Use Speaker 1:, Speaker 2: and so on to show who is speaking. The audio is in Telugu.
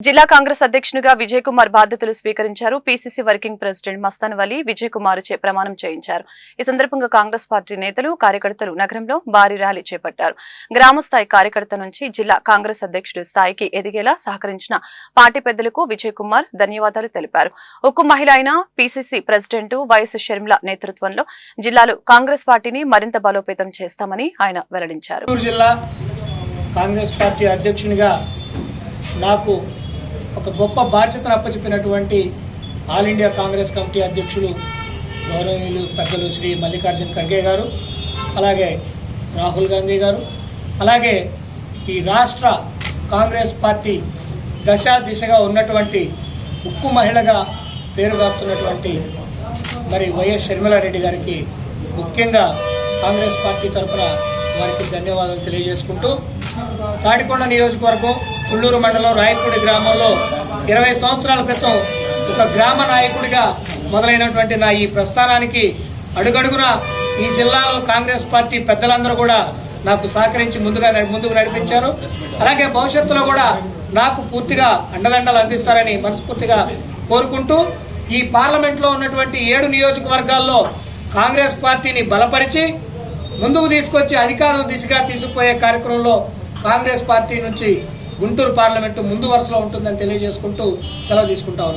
Speaker 1: జిల్లా కాంగ్రెస్ అధ్యక్షునిగా విజయ్ కుమార్ బాధ్యతలు స్వీకరించారు. PCC working president Mastan Vali Vijay Kumar చే ప్రమాణం చేయించారు. ఈ సందర్భంగా కాంగ్రెస్ పార్టీ నేతలు, కార్యకర్తలు నగరంలో భారీ ర్యాలీ చేపట్టారు. గ్రామస్థాయి కార్యకర్త నుంచి జిల్లా కాంగ్రెస్ అధ్యక్షుడి స్థాయికి ఎదిగేలా సహకరించిన పార్టీ పెద్దలకు విజయ్ కుమార్ ధన్యవాదాలు తెలిపారు. ఉక్కు మహిళ అయిన పీసీసీ ప్రెసిడెంట్ వైఎస్ షర్మిల నేతృత్వంలో జిల్లాలో కాంగ్రెస్ పార్టీని మరింత బలోపేతం చేస్తామని ఆయన వెల్లడించారు.
Speaker 2: కాంగ్రెస్ పార్టీ అధ్యక్షునిగా నాకు ఒక గొప్ప బాధ్యతను అప్పచెప్పినటువంటి ఆల్ ఇండియా కాంగ్రెస్ కమిటీ అధ్యక్షులు గౌరవనీయులు పెద్దలు శ్రీ మల్లికార్జున ఖర్గే గారు, అలాగే రాహుల్ గాంధీ గారు, అలాగే ఈ రాష్ట్ర కాంగ్రెస్ పార్టీ దిశగా ఉన్నటువంటి ఉక్కు మహిళగా పేరుగాస్తున్నటువంటి మరి వైఎస్ షర్మిలారెడ్డి గారికి ముఖ్యంగా కాంగ్రెస్ పార్టీ తరఫున వారికి ధన్యవాదాలు తెలియజేసుకుంటూ, తాడికొండ నియోజకవర్గం తుళ్లూరు మండలం రాయపూడి గ్రామంలో 20 సంవత్సరాల క్రితం ఒక గ్రామ నాయకుడిగా మొదలైనటువంటి నా ఈ ప్రస్థానానికి అడుగడుగున ఈ జిల్లాలో కాంగ్రెస్ పార్టీ పెద్దలందరూ కూడా నాకు సహకరించి ముందుకు నడిపించారు. అలాగే భవిష్యత్తులో కూడా నాకు పూర్తిగా అండదండలు అందిస్తారని మనస్ఫూర్తిగా కోరుకుంటూ, ఈ పార్లమెంట్లో ఉన్నటువంటి 7 నియోజకవర్గాల్లో కాంగ్రెస్ పార్టీని బలపరిచి ముందుకు తీసుకొచ్చి అధికారం దిశగా తీసుకుపోయే కార్యక్రమంలో కాంగ్రెస్ పార్టీ నుంచి గుంటూరు పార్లమెంటు ముందు వరుసలో ఉంటుందని తెలియజేసుకుంటూ సెలవు తీసుకుంటా ఉన్నాను.